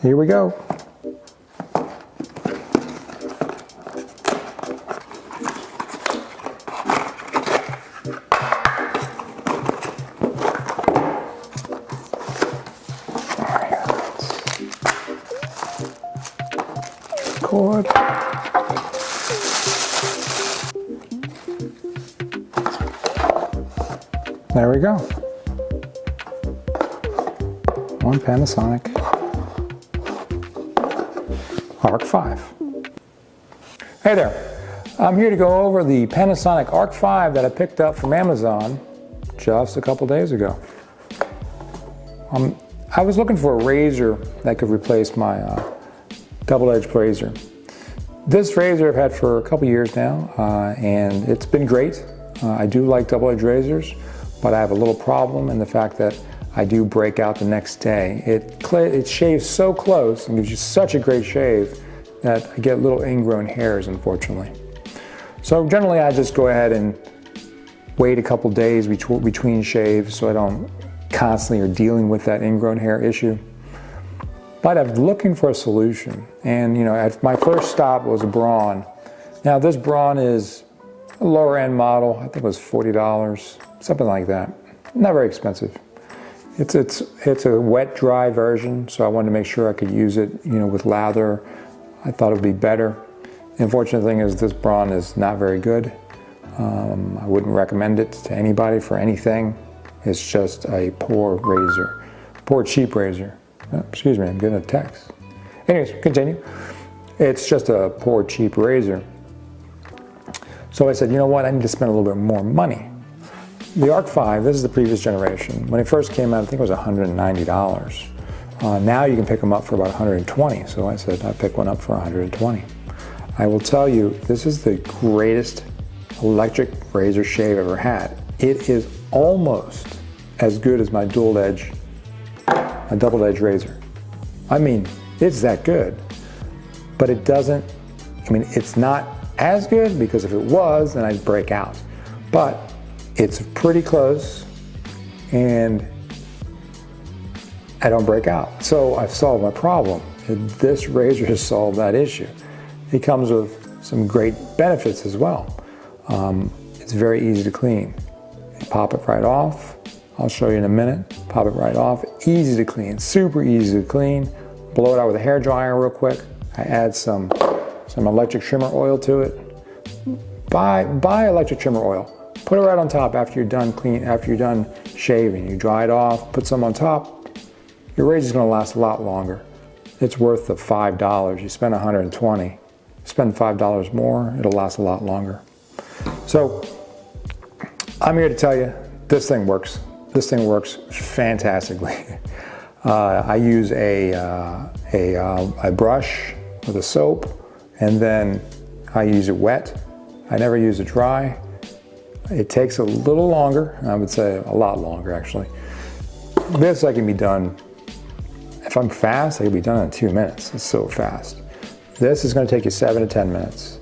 here we go. Cord. There we go. One Panasonic ARC 5. Hey there, I'm here to go over the Panasonic ARC 5 that I picked up from Amazon just a couple days ago. I was looking for a razor that could replace my double-edged razor. This razor I've had for a couple years now, and it's been great. I do like double-edged razors, but I have a little problem in the fact that I do break out the next day. It shaves so close and gives you such a great shave that I get little ingrown hairs, unfortunately. So generally I just go ahead and wait a couple days between shaves so I don't constantly are dealing with that ingrown hair issue. But I'm looking for a solution, and my first stop was a Braun. Now this Braun is a lower end model. I think it was $40, something like that. Not very expensive. It's a wet dry version, so I wanted to make sure I could use it with lather. I thought it would be better. The unfortunate thing is this Braun is not very good. I wouldn't recommend it to anybody for anything. It's just a poor razor, poor cheap razor. Oh, excuse me, I'm getting a text. Anyways, continue. It's just a poor cheap razor. So I said, you know what, I need to spend a little bit more money. The ARC 5, this is the previous generation. When it first came out, I think it was $190. Now you can pick them up for about $120. So I said, I'd pick one up for $120. I will tell you, this is the greatest electric razor shave I've ever had. It is almost as good as my double-edged razor. I mean, it's that good, but it doesn't, it's not as good, because if it was, then I'd break out. But it's pretty close, and I don't break out. So I've solved my problem. And this razor has solved that issue. It comes with some great benefits as well. It's very easy to clean. You pop it right off. I'll show you in a minute. Pop it right off. Easy to clean, super easy to clean. Blow it out with a hair dryer real quick. I add some electric trimmer oil to it. Buy electric trimmer oil. Put it right on top after you're done shaving. You dry it off, put some on top. Your razor's gonna last a lot longer. It's worth the $5. You spend $120. Spend $5 more, it'll last a lot longer. So I'm here to tell you, this thing works. This thing works fantastically. I use a brush with a soap, and then I use it wet. I never use it dry. It takes a little longer, I would say a lot longer actually. This I can be done, if I'm fast, I can be done in 2 minutes. It's so fast. This is going to take you 7 to 10 minutes.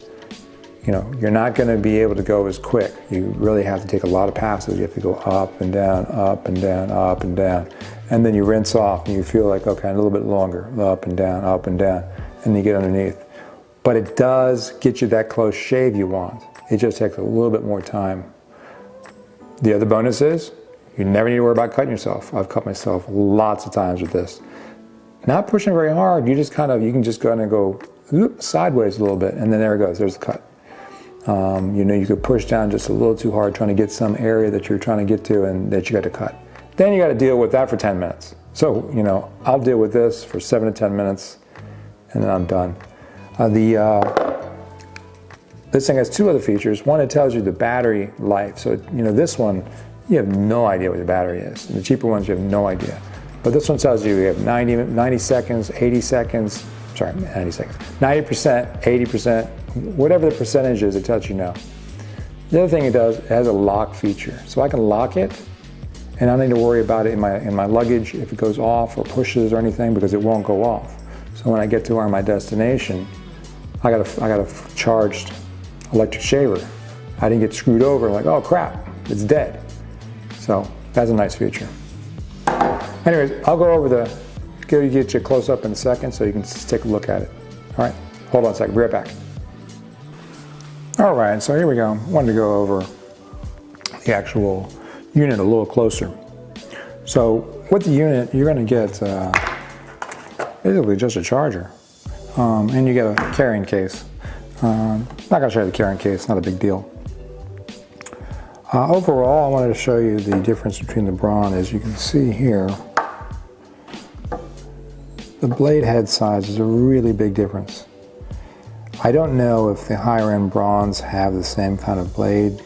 You're not going to be able to go as quick. You really have to take a lot of passes. You have to go up and down, up and down, up and down. And then you rinse off and you feel like, okay, a little bit longer, up and down, and you get underneath. But it does get you that close shave you want. It just takes a little bit more time. The other bonus is, you never need to worry about cutting yourself. I've cut myself lots of times with this. Not pushing very hard, you can just go and go sideways a little bit, and then there it goes, there's the cut. You could push down just a little too hard trying to get some area that you're trying to get to and that you got to cut. Then you got to deal with that for 10 minutes. So, I'll deal with this for 7 to 10 minutes and then I'm done. This thing has two other features. One, it tells you the battery life. So, this one, you have no idea what the battery is. And the cheaper ones, you have no idea. But this one tells you have 90 seconds, 80 seconds, sorry, 90 seconds, 90%, 80%, whatever the percentage is, it tells you now. The other thing it does, it has a lock feature. So I can lock it, and I don't need to worry about it in my luggage if it goes off or pushes or anything, because it won't go off. So when I get to my destination, I got a charged electric shaver. I didn't get screwed over like, oh crap, it's dead. So that's a nice feature. Anyways, I'll go over the go get you close up in a second so you can just take a look at it. All right, hold on a second, be right back. All right, so here we go. I wanted to go over the actual unit a little closer. So with the unit, you're going to get basically just a charger, and you get a carrying case. Not going to show you the carrying case, not a big deal. Overall, I wanted to show you the difference between the Braun. As you can see here, the blade head size is a really big difference. I don't know if the higher end Brauns have the same kind of blade,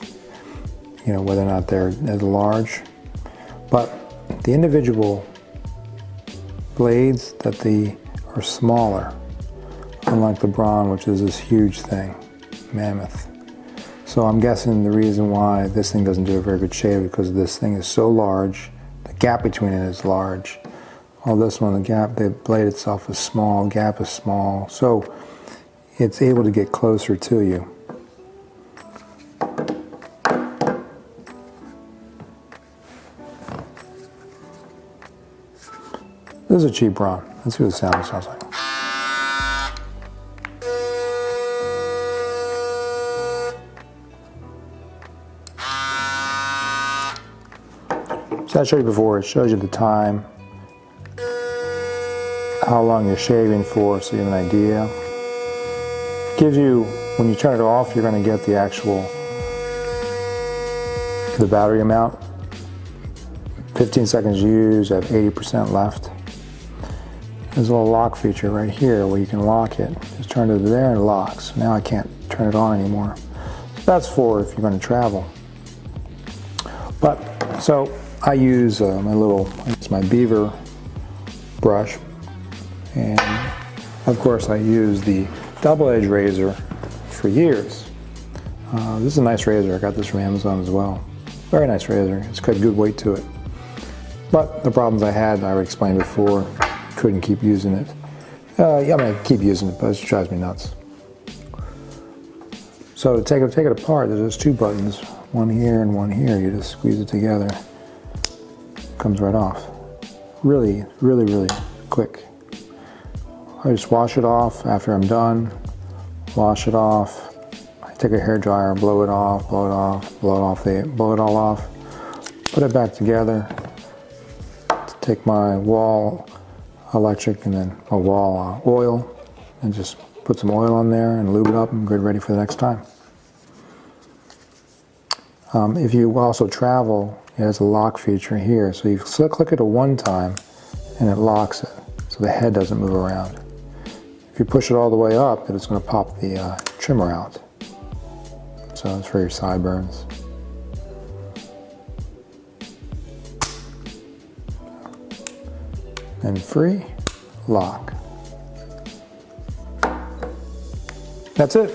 you know, whether or not they're as large, but the individual blades that are smaller, unlike the Braun, which is this huge thing, mammoth. So I'm guessing the reason why this thing doesn't do a very good shave is because this thing is so large, the gap between it is large. While this one, the blade itself is small, gap is small, so it's able to get closer to you. This is a cheap Braun. Let's see what the sound sounds like. So I showed you before, it shows you the time, how long you're shaving for, so you have an idea. It gives you, when you turn it off, you're going to get the actual, the battery amount. 15 seconds used, I have 80% left. There's a little lock feature right here where you can lock it. Just turn it there and it locks. Now I can't turn it on anymore. So that's for if you're going to travel. But, so I use my beaver brush, and of course I use the double edge razor for years. This is a nice razor. I got this from Amazon as well. Very nice razor. It's got good weight to it. But the problems I had, I explained before, couldn't keep using it. Yeah, I mean, I keep using it, but it drives me nuts. So to take it apart, there's two buttons, one here and one here. You just squeeze it together. It comes right off. Really, really, really quick. I just wash it off after I'm done. Wash it off. I take a hair dryer, blow it off, blow it off, blow it all off. Put it back together. Take my wall electric and then a wall oil, and just put some oil on there and lube it up and get ready for the next time. If you also travel, it has a lock feature here, so you click it at one time and it locks it, so the head doesn't move around. If you push it all the way up, it's going to pop the trimmer out, so it's for your sideburns. And free, lock. That's it.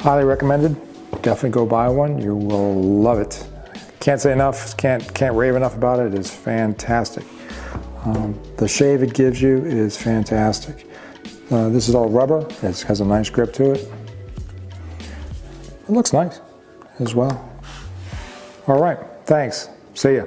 Highly recommended. Definitely go buy one. You will love it. Can't say enough. Can't rave enough about it. It is fantastic. The shave it gives you is fantastic. This is all rubber. It has a nice grip to it. It looks nice as well. All right. Thanks. See ya.